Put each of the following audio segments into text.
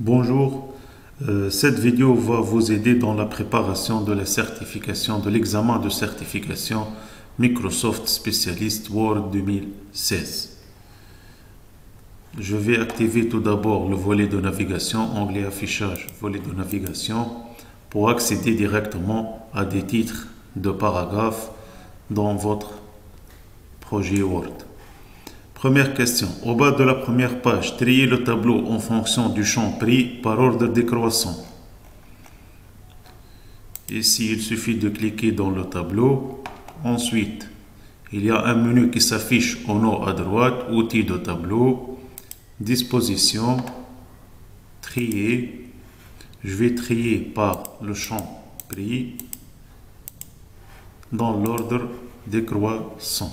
Bonjour, cette vidéo va vous aider dans la préparation de la certification, de l'examen de certification Microsoft Specialist Word 2016. Je vais activer tout d'abord le volet de navigation, onglet affichage, volet de navigation, pour accéder directement à des titres de paragraphes dans votre projet Word. Première question. Au bas de la première page, triez le tableau en fonction du champ pris par ordre décroissant. Ici, il suffit de cliquer dans le tableau. Ensuite, il y a un menu qui s'affiche en haut à droite, outils de tableau, disposition, trier. Je vais trier par le champ pris dans l'ordre décroissant.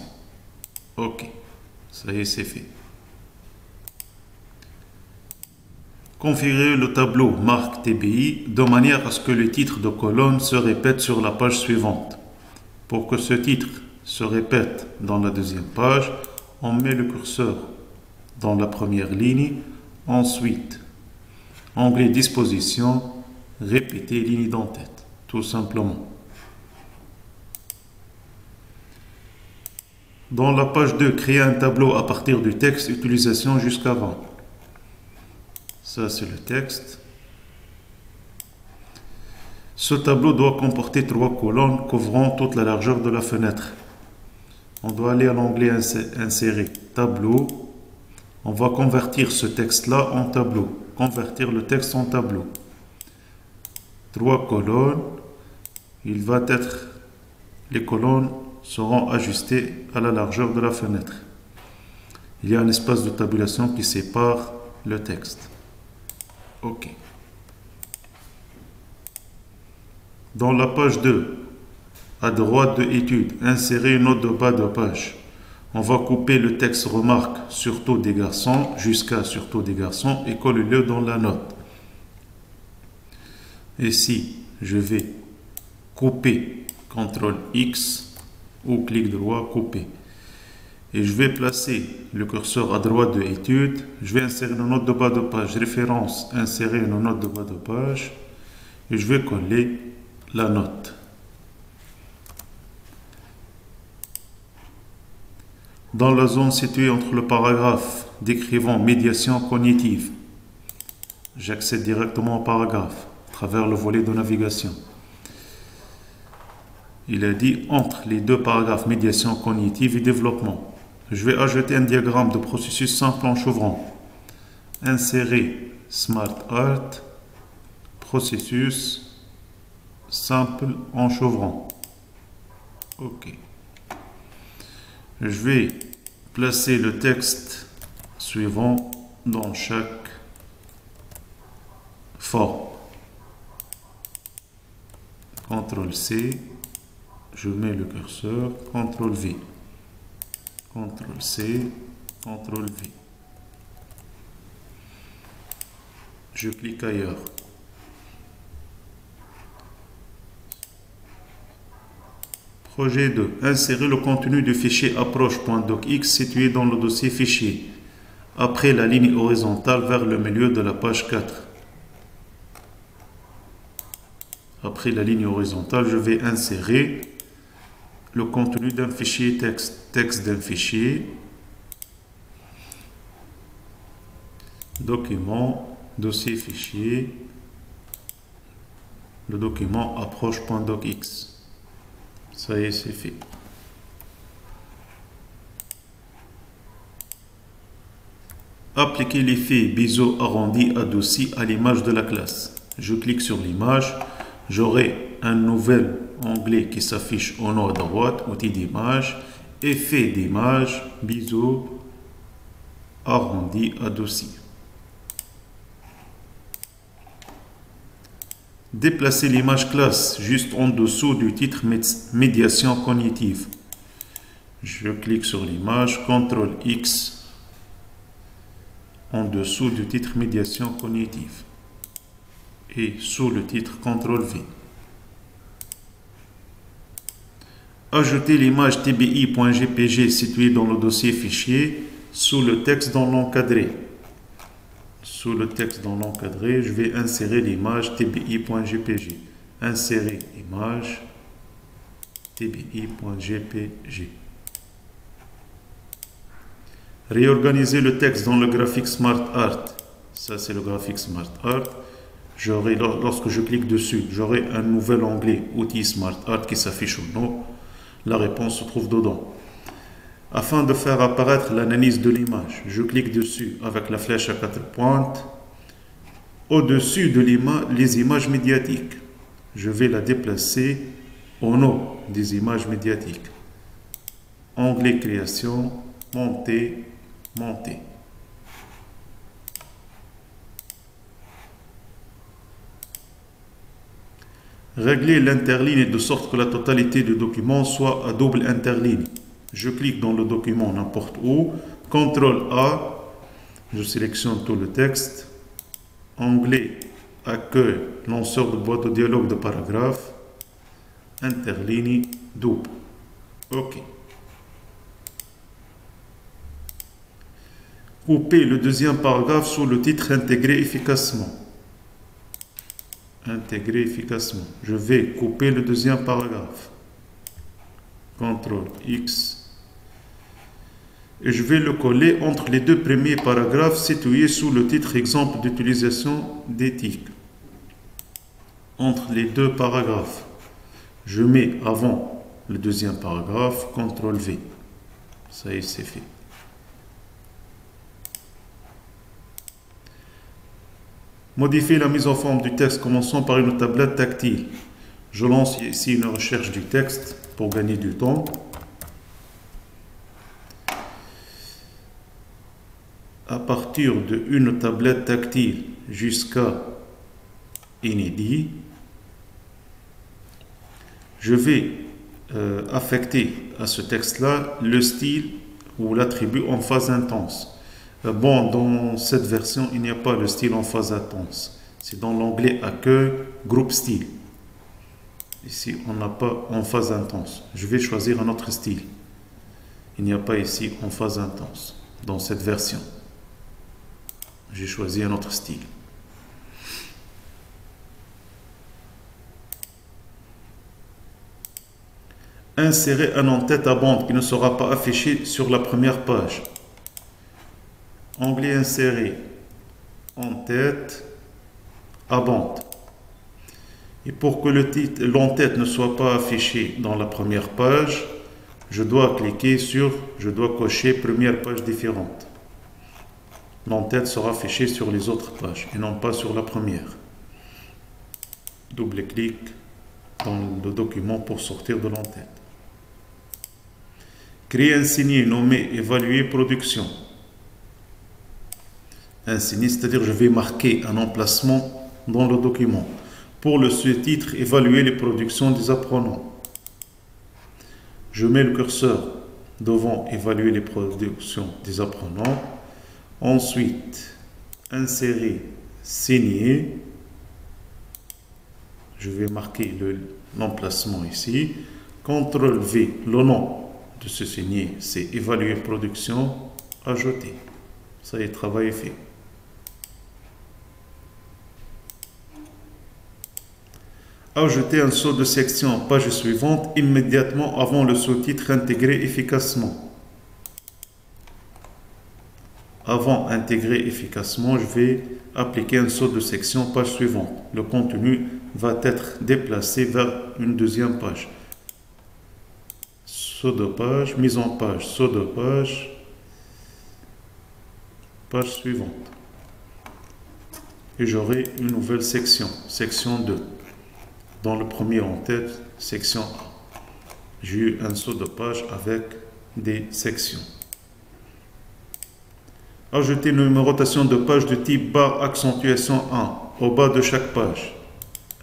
OK. Ça y est, c'est fait. Configurer le tableau marque TBI de manière à ce que le titre de colonne se répète sur la page suivante. Pour que ce titre se répète dans la deuxième page, on met le curseur dans la première ligne. Ensuite, onglet disposition, répéter ligne d'en-tête, tout simplement. Dans la page 2, créer un tableau à partir du texte, utilisation jusqu'avant. Ça, c'est le texte. Ce tableau doit comporter 3 colonnes couvrant toute la largeur de la fenêtre. On doit aller à l'onglet Insérer, tableau. On va convertir ce texte-là en tableau. Convertir le texte en tableau. 3 colonnes. Les colonnes seront ajustées à la largeur de la fenêtre. Il y a un espace de tabulation qui sépare le texte. OK. Dans la page 2, à droite de études, insérer une note de bas de page. On va couper le texte remarque surtout des garçons jusqu'à surtout des garçons et coller-le dans la note. Ici, je vais couper CTRL X ou clic droit, couper. Et je vais placer le curseur à droite de études. Je vais insérer une note de bas de page. Référence, insérer une note de bas de page. Et je vais coller la note. Dans la zone située entre le paragraphe décrivant médiation cognitive, j'accède directement au paragraphe à travers le volet de navigation. Il a dit entre les deux paragraphes médiation cognitive et développement. Je vais ajouter un diagramme de processus simple en chevrons. Insérer Smart Art, processus simple en chevrons. OK. Je vais placer le texte suivant dans chaque forme. CTRL C. Je mets le curseur, CTRL V, CTRL C, CTRL V. Je clique ailleurs. Projet 2. Insérer le contenu du fichier approche.docx situé dans le dossier fichier, après la ligne horizontale vers le milieu de la page 4. Après la ligne horizontale, je vais insérer le contenu d'un fichier texte d'un fichier, document, dossier fichier, le document approche.docx. Ça y est, c'est fait. Appliquer l'effet biseau arrondi adouci à l'image de la classe. Je clique sur l'image, j'aurai un nouvel onglet qui s'affiche en haut à droite, outils d'image, effet d'image, biseau, arrondi, adouci. Déplacer l'image classe juste en dessous du titre médiation cognitive. Je clique sur l'image, CTRL X, en dessous du titre médiation cognitive. Et sous le titre, CTRL V. Ajouter l'image TBI.jpg située dans le dossier fichier sous le texte dans l'encadré. Sous le texte dans l'encadré, je vais insérer l'image tbi.jpg. Insérer image tbi.jpg. Réorganiser le texte dans le graphique Smart Art. Ça, c'est le graphique Smart Art. Lorsque je clique dessus, j'aurai un nouvel onglet Outils Smart Art qui s'affiche au nom. La réponse se trouve dedans. Afin de faire apparaître l'analyse de l'image, je clique dessus avec la flèche à 4 pointes. Au-dessus de les images médiatiques, je vais la déplacer au nom des images médiatiques. Onglet Création, Monter, Monter. Régler l'interligne de sorte que la totalité du document soit à double interligne. Je clique dans le document n'importe où, CTRL A, je sélectionne tout le texte, onglet Accueil, lanceur de boîte de dialogue de paragraphe, interligne double. OK. Couper le deuxième paragraphe sous le titre Intégrer efficacement. Intégrer efficacement. Je vais couper le deuxième paragraphe. CTRL X. Et je vais le coller entre les deux premiers paragraphes situés sous le titre Exemple d'utilisation d'éthique. Entre les deux paragraphes. Je mets avant le deuxième paragraphe, CTRL V. Ça y est, c'est fait. Modifier la mise en forme du texte, commençant par une tablette tactile. Je lance ici une recherche du texte pour gagner du temps. À partir d'une tablette tactile jusqu'à inédit, je vais affecter à ce texte-là le style ou l'attribut en phase intense. Bon, dans cette version, il n'y a pas le style en phase intense. C'est dans l'onglet Accueil, Groupe Style. Ici, on n'a pas en phase intense. Je vais choisir un autre style. Il n'y a pas ici en phase intense dans cette version. J'ai choisi un autre style. Insérer un en-tête à bande qui ne sera pas affiché sur la première page. Onglet Insérer, en-tête à bande. Et pour que l'en-tête ne soit pas affiché dans la première page, je dois cocher première page différente. L'en-tête sera affichée sur les autres pages et non pas sur la première. Double-clic dans le document pour sortir de l'en-tête. Créer un signe nommé Évaluer production. Un signe, c'est-à-dire je vais marquer un emplacement dans le document. Pour le sous-titre, Évaluer les productions des apprenants. Je mets le curseur devant Évaluer les productions des apprenants. Ensuite, insérer, signer. Je vais marquer l'emplacement ici. CTRL V, le nom de ce signer, c'est évaluer production, ajouter. Ça y est, travail est fait. Ajouter un saut de section en page suivante immédiatement avant le sous-titre Intégrer efficacement. Avant intégrer efficacement, je vais appliquer un saut de section page suivante. Le contenu va être déplacé vers une deuxième page. Saut de page, mise en page, saut de page, page suivante. Et j'aurai une nouvelle section, section 2. Dans le premier en-tête, section A. J'ai eu un saut de page avec des sections. Ajouter une numérotation de page de type barre accentuation 1 au bas de chaque page.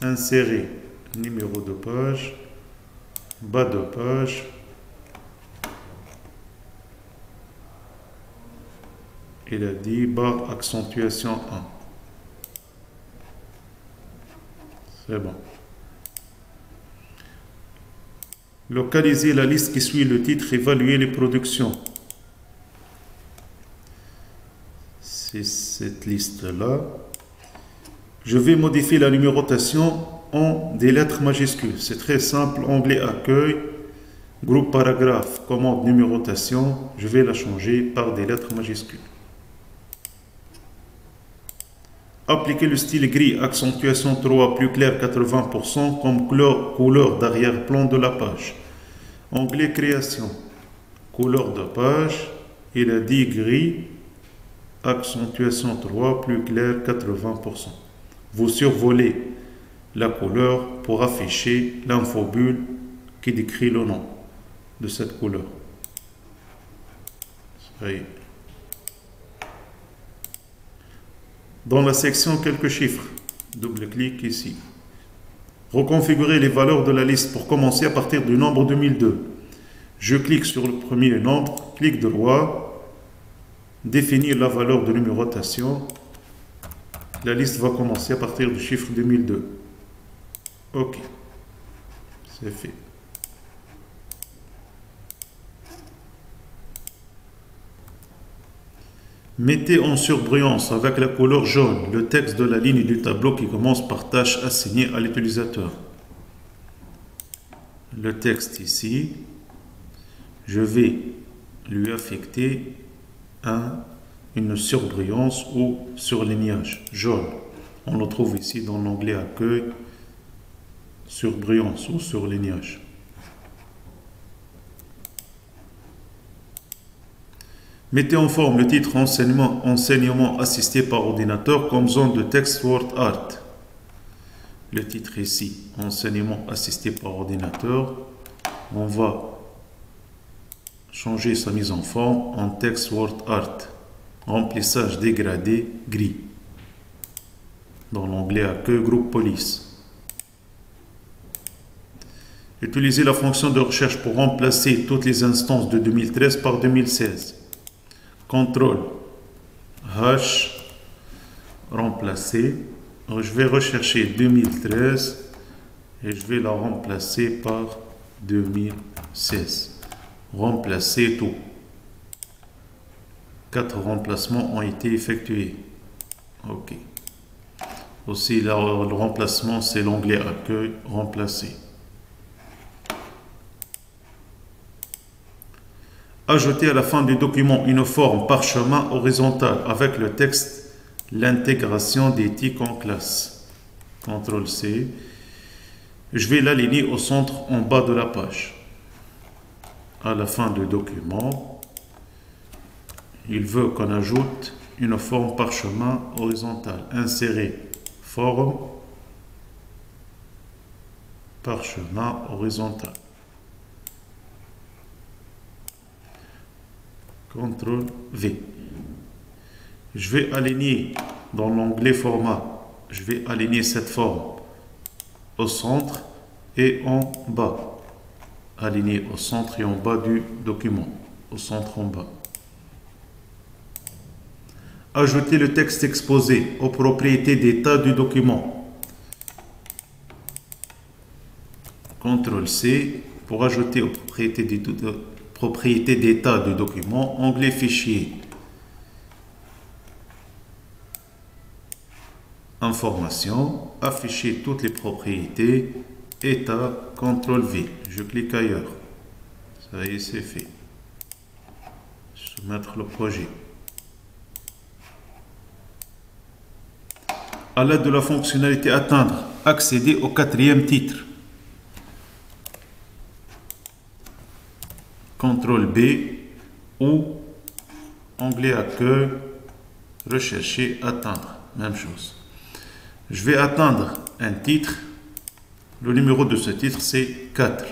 Insérer numéro de page, bas de page, il a dit barre accentuation 1. C'est bon. Localiser la liste qui suit le titre, évaluer les productions. c'est cette liste-là. Je vais modifier la numérotation en des lettres majuscules. C'est très simple. Onglet accueil, groupe paragraphe, commande numérotation. Je vais la changer par des lettres majuscules. Appliquer le style gris, accentuation 3 plus clair 80% comme couleur d'arrière-plan de la page. Onglet création, couleur de page, il a dit gris, accentuation 3 plus clair 80%. Vous survolez la couleur pour afficher l'infobulle qui décrit le nom de cette couleur. Ça y est. Dans la section quelques chiffres, double-clic ici. Reconfigurer les valeurs de la liste pour commencer à partir du nombre 2002. Je clique sur le premier nombre, clic droit, définir la valeur de numérotation. La liste va commencer à partir du chiffre 2002. OK, c'est fait. Mettez en surbrillance avec la couleur jaune le texte de la ligne du tableau qui commence par tâche assignée à l'utilisateur. Le texte ici, je vais lui affecter une surbrillance ou surlignage jaune. On le trouve ici dans l'onglet accueil, surbrillance ou surlignage. Mettez en forme le titre enseignement assisté par ordinateur comme zone de texte WordArt. Le titre ici, enseignement assisté par ordinateur. On va changer sa mise en forme en texte WordArt. Remplissage dégradé gris. Dans l'onglet accueil groupe police. Utilisez la fonction de recherche pour remplacer toutes les instances de 2013 par 2016. CTRL H, remplacer. Alors, je vais rechercher 2013 et je vais la remplacer par 2016. Remplacer tout. 4 remplacements ont été effectués. OK. Aussi, le remplacement, c'est l'onglet accueil, remplacer. Ajouter à la fin du document une forme parchemin horizontale avec le texte l'intégration des tics en classe. CTRL C. Je vais l'aligner au centre en bas de la page. À la fin du document, il veut qu'on ajoute une forme parchemin horizontale. Insérer forme parchemin horizontal. CTRL V. Je vais aligner dans l'onglet format. Je vais aligner cette forme au centre et en bas. Aligner au centre et en bas du document. Au centre en bas. Ajouter le texte exposé aux propriétés d'état du document. CTRL C pour ajouter aux propriétés d'état du document, onglet fichier. Information, afficher toutes les propriétés, état, CTRL V. Je clique ailleurs. Ça y est, c'est fait. Soumettre le projet. À l'aide de la fonctionnalité atteindre, accéder au 4e titre. CTRL B ou onglet accueil, rechercher, atteindre. Même chose. Je vais atteindre un titre. Le numéro de ce titre, c'est 4.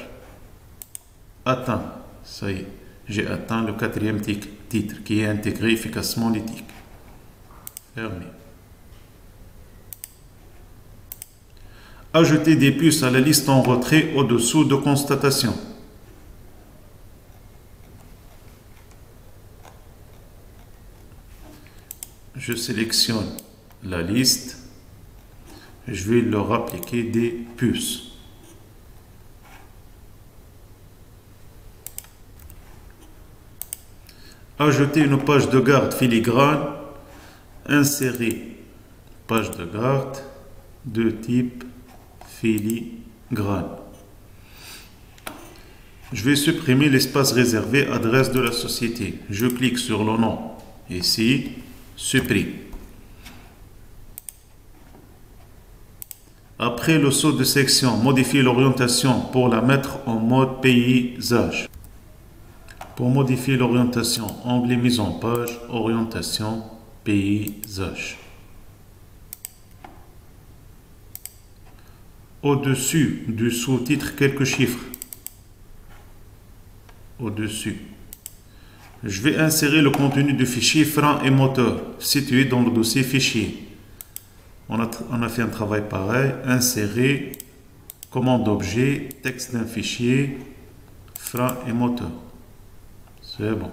Atteint. Ça y est. J'ai atteint le 4e titre qui est intégré efficacement les tics. Fermé. Ajouter des puces à la liste en retrait au-dessous de constatation. Je sélectionne la liste. Je vais leur appliquer des puces. Ajouter une page de garde filigrane Insérer page de garde de type filigrane. Je vais supprimer l'espace réservé adresse de la société. Je clique sur le nom ici, supprime. Après le saut de section, modifier l'orientation pour la mettre en mode paysage. Pour modifier l'orientation, onglet mise en page, orientation, paysage. Au-dessus du sous-titre, quelques chiffres. Au-dessus. Je vais insérer le contenu du fichier frein et moteur situé dans le dossier fichier. On a fait un travail pareil. Insérer, commande objet, texte d'un fichier, frein et moteur. C'est bon.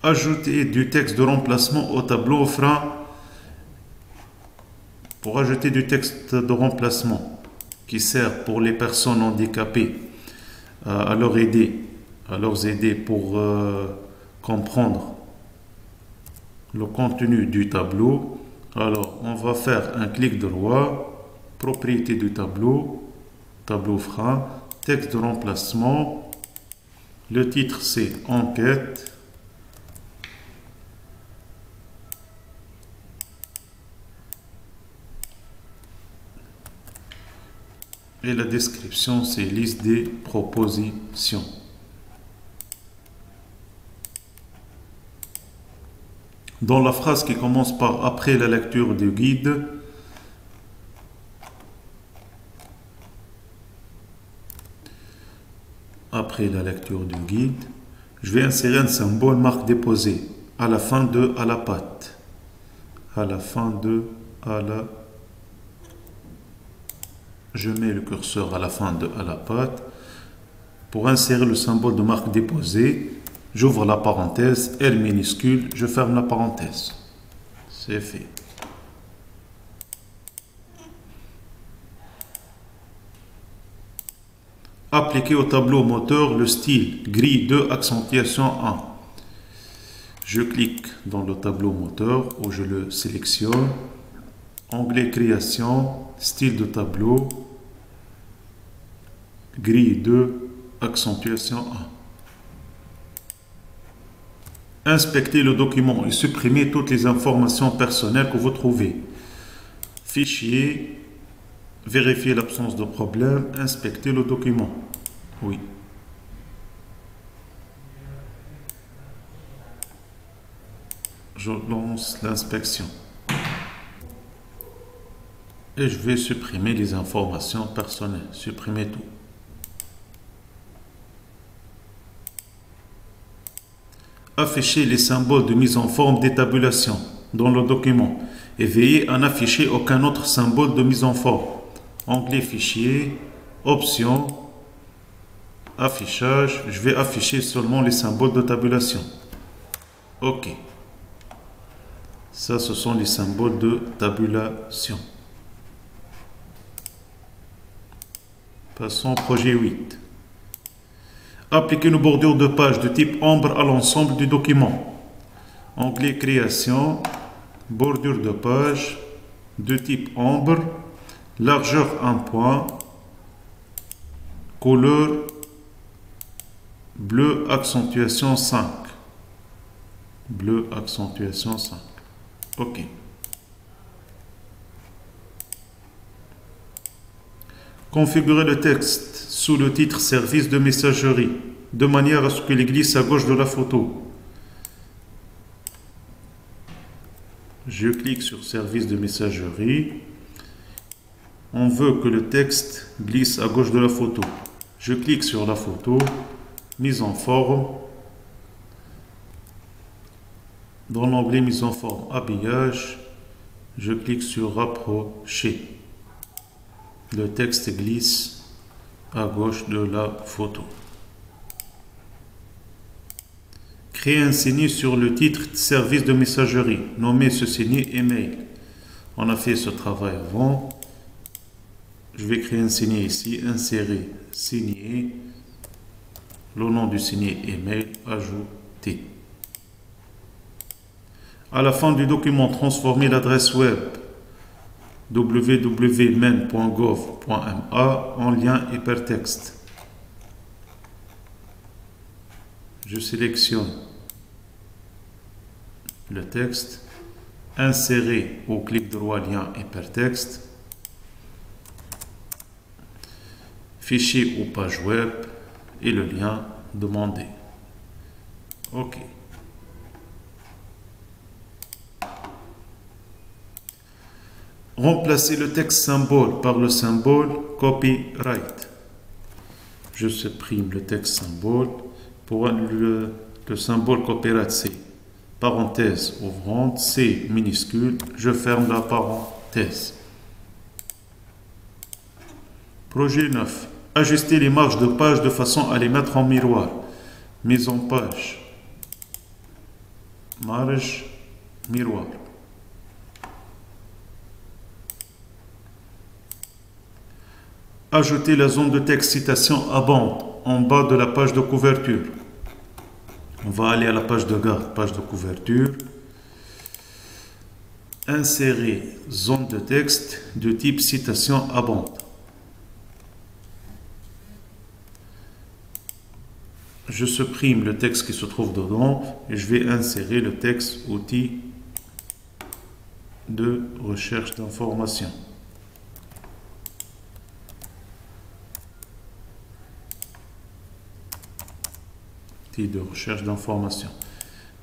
Ajouter du texte de remplacement au tableau frein. Pour ajouter du texte de remplacement qui sert pour les personnes handicapées à leur aider pour comprendre le contenu du tableau. Alors on va faire un clic droit, propriété du tableau, tableau frein, texte de remplacement. Le titre c'est enquête. Et la description, c'est liste des propositions. Dans la phrase qui commence par après la lecture du guide, je vais insérer un symbole marque déposée à la fin de à la patte. Je mets le curseur à la fin de à la patte. Pour insérer le symbole de marque déposée, j'ouvre la parenthèse, L minuscule, je ferme la parenthèse. C'est fait. Appliquer au tableau moteur le style grille 2 accentuation 1. Je clique dans le tableau moteur où je le sélectionne. Onglet création, style de tableau, grille 2, accentuation 1. Inspectez le document et supprimez toutes les informations personnelles que vous trouvez. Fichier, vérifiez l'absence de problème, inspectez le document. Oui. Je lance l'inspection. Et je vais supprimer les informations personnelles. Supprimer tout. Afficher les symboles de mise en forme des tabulations dans le document et veillez à n'afficher aucun autre symbole de mise en forme. Onglet fichier, options, affichage. Je vais afficher seulement les symboles de tabulation. OK. Ça, ce sont les symboles de tabulation. Passons au projet 8. Appliquer une bordure de page de type ombre à l'ensemble du document. Onglet création, bordure de page de type ombre, largeur 1 point, couleur bleu accentuation 5. Bleu accentuation 5. OK. Configurer le texte sous le titre service de messagerie de manière à ce qu'il glisse à gauche de la photo. Je clique sur service de messagerie. On veut que le texte glisse à gauche de la photo. Je clique sur la photo, mise en forme. Dans l'onglet mise en forme habillage, je clique sur rapprocher. Le texte glisse à gauche de la photo. Créer un signe sur le titre service de messagerie. Nommer ce signe email. On a fait ce travail avant. Je vais créer un signe ici. Insérer signer. Le nom du signe email. Ajout T. À la fin du document, transformez l'adresse web www.men.gov.ma en lien hypertexte. Je sélectionne le texte, insérer au clic droit lien hypertexte, fichier ou page web et le lien demandé. OK. Remplacez le texte symbole par le symbole copyright. Je supprime le texte symbole. Pour le symbole copyright, c'est parenthèse ouvrante, C minuscule, je ferme la parenthèse. Projet 9. Ajuster les marges de page de façon à les mettre en miroir. Mise en page. Marge, miroir. Ajouter la zone de texte citation à bande en bas de la page de couverture. On va aller à la page de garde, page de couverture. Insérer zone de texte de type citation à bande. Je supprime le texte qui se trouve dedans et je vais insérer le texte outil de recherche d'information. De recherche d'information.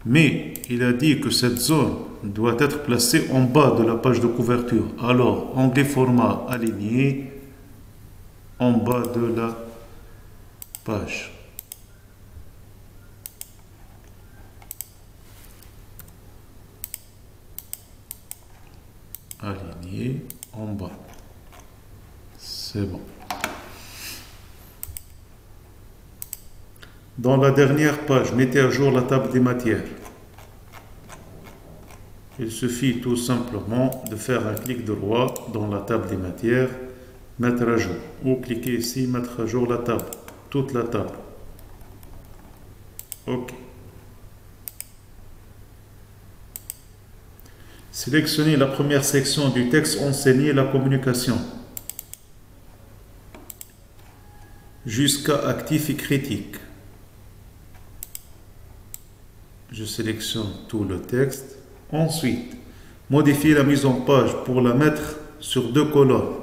Mais il a dit que cette zone doit être placée en bas de la page de couverture. Alors, onglet format aligné en bas de la page. Aligné en bas. C'est bon. Dans la dernière page, mettez à jour la table des matières. Il suffit tout simplement de faire un clic droit dans la table des matières, mettre à jour. Ou cliquez ici, mettre à jour la table, toute la table. OK. Sélectionnez la première section du texte, enseigner la communication. Jusqu'à actif et critique. Je sélectionne tout le texte. Ensuite, modifier la mise en page pour la mettre sur deux colonnes.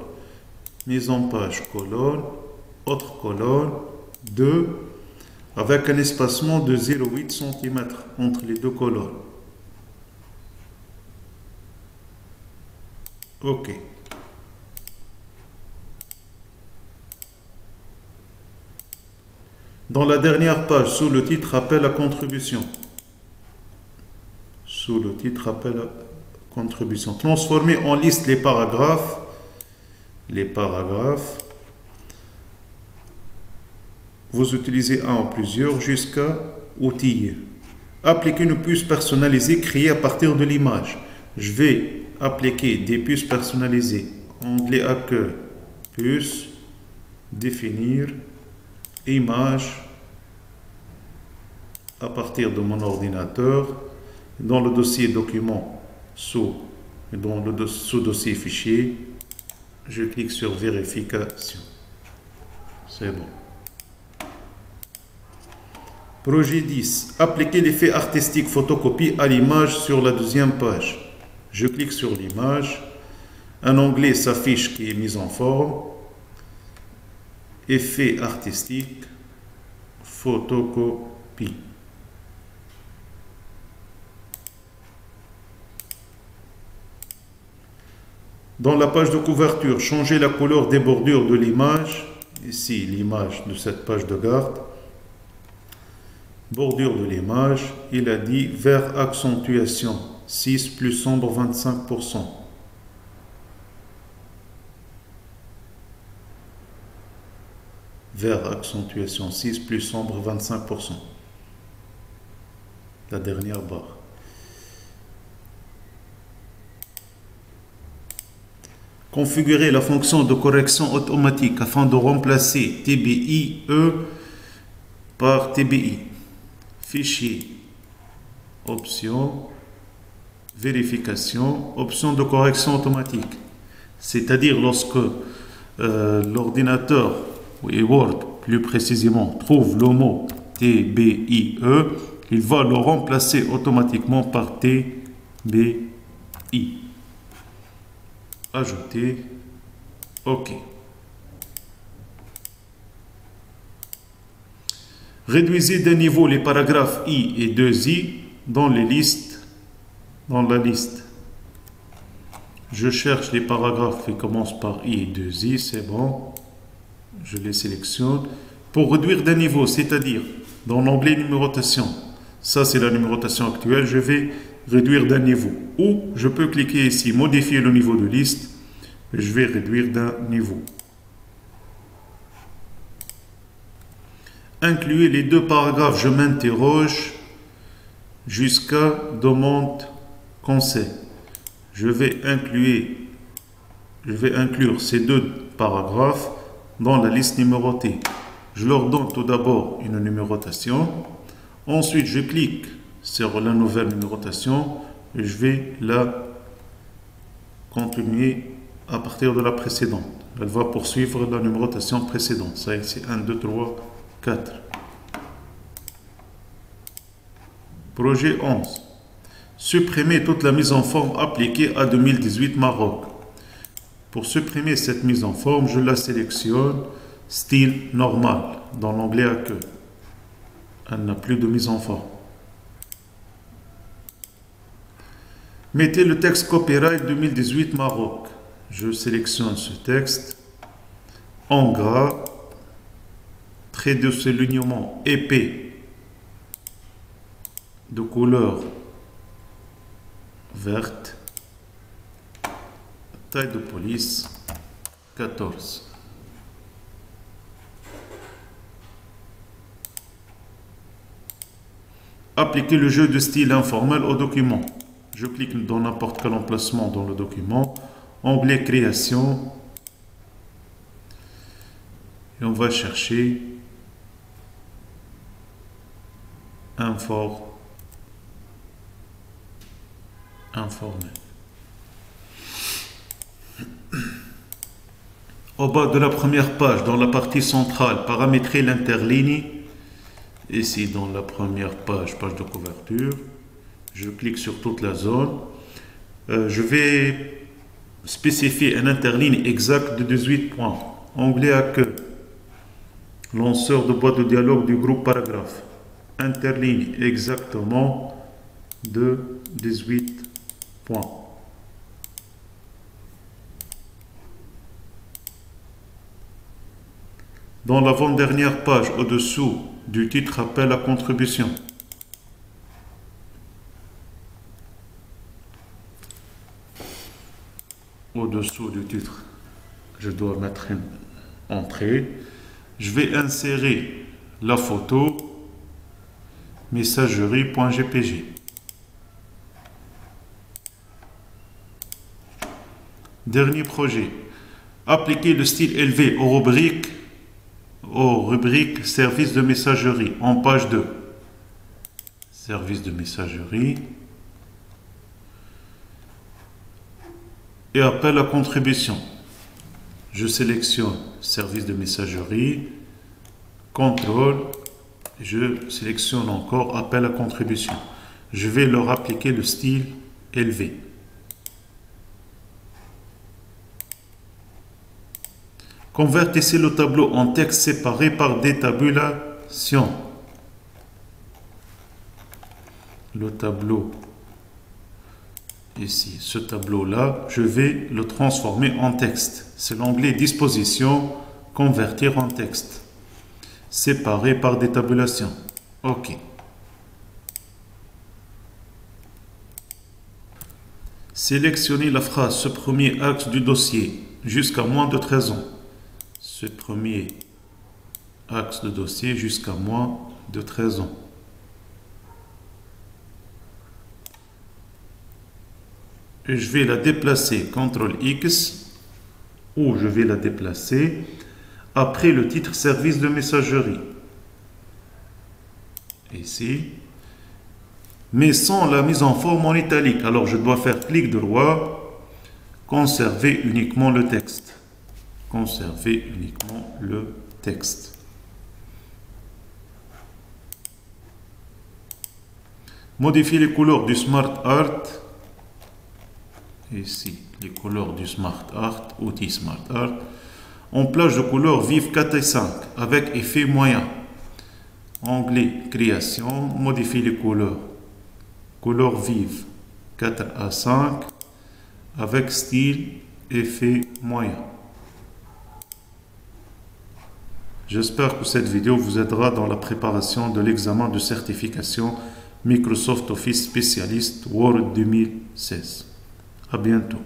Mise en page, colonne, autre colonne, 2, avec un espacement de 0,8 cm entre les deux colonnes. OK. Dans la dernière page, sous le titre Appel à contribution. Sous le titre Appel à contribution. Transformer en liste les paragraphes. Les paragraphes. Vous utilisez un ou plusieurs jusqu'à outiller. Appliquer une puce personnalisée créée à partir de l'image. Je vais appliquer des puces personnalisées. Onglet Accueil. Puce. Définir. Image. À partir de mon ordinateur. Dans le dossier document dans le sous-dossier fichier, je clique sur vérification. C'est bon. Projet 10. Appliquer l'effet artistique photocopie à l'image sur la deuxième page. Je clique sur l'image. Un onglet s'affiche qui est mis en forme. Effet artistique photocopie. Dans la page de couverture, changez la couleur des bordures de l'image. Ici, l'image de cette page de garde. Bordure de l'image, il a dit vert accentuation 6 plus sombre 25%. Vert accentuation 6 plus sombre 25%. La dernière barre. Configurer la fonction de correction automatique afin de remplacer TBI-E par TBI. Fichier, option, vérification, option de correction automatique. C'est-à-dire lorsque l'ordinateur, et Word plus précisément, trouve le mot TBIE, il va le remplacer automatiquement par TBI. Ajouter, OK. Réduisez d'un niveau les paragraphes I et 2I dans la liste. Je cherche les paragraphes qui commencent par I et 2I, c'est bon. Je les sélectionne. Pour réduire d'un niveau, c'est-à-dire dans l'onglet numérotation, ça c'est la numérotation actuelle, je vais réduire d'un niveau. Ou je peux cliquer ici, modifier le niveau de liste, je vais réduire d'un niveau. Incluez les deux paragraphes, je m'interroge jusqu'à demande conseil. Je vais inclure ces deux paragraphes dans la liste numérotée. Je leur donne tout d'abord une numérotation. Ensuite, je clique sur la nouvelle numérotation et je vais la continuer à partir de la précédente. Elle va poursuivre la numérotation précédente. Ça, c'est 1, 2, 3, 4. Projet 11. Supprimer toute la mise en forme appliquée à 2018 Maroc. Pour supprimer cette mise en forme, je la sélectionne style normal dans l'onglet accueil. Elle n'a plus de mise en forme. Mettez le texte copyright 2018 Maroc. Je sélectionne ce texte en gras, trait de soulignement épais de couleur verte, taille de police 14. Appliquer le jeu de style informel au document. Je clique dans n'importe quel emplacement dans le document, onglet création, et on va chercher informel. Au bas de la première page, dans la partie centrale, paramétrer l'interligne. Ici, dans la première page, page de couverture, je clique sur toute la zone. Je vais spécifier un interligne exact de 18 points. Onglet accueil. Lanceur de boîte de dialogue du groupe paragraphe. Interligne exactement de 18 points. Dans l'avant-dernière page, au-dessous du titre appel à contribution. Au-dessous du titre, je dois mettre une entrée. Je vais insérer la photo messagerie.jpg. Dernier projet. Appliquer le style élevé aux rubriques service de messagerie en page 2. Service de messagerie. Et appel à contribution. Je sélectionne service de messagerie, contrôle, je sélectionne encore appel à contribution. Je vais leur appliquer le style élevé. Convertissez le tableau en texte séparé par détabulation. Le tableau, ici, ce tableau-là, je vais le transformer en texte. C'est l'onglet Disposition, Convertir en texte. Séparé par détabulation. OK. Sélectionnez la phrase « Ce premier axe du dossier jusqu'à moins de 13 ans ». Ce premier axe de dossier jusqu'à moins de 13 ans. Et je vais la déplacer, CTRL X, ou je vais la déplacer après le titre service de messagerie. Ici, mais sans la mise en forme en italique. Alors je dois faire clic droit, conserver uniquement le texte. Conserver uniquement le texte. Modifier les couleurs du Smart Art. Ici, les couleurs du Smart Art, outil Smart Art. En plage de couleurs vives 4 et 5 avec effet moyen. Onglet création, modifier les couleurs. Couleurs vives 4 à 5 avec style effet moyen. J'espère que cette vidéo vous aidera dans la préparation de l'examen de certification Microsoft Office Spécialiste Word 2016. À bientôt.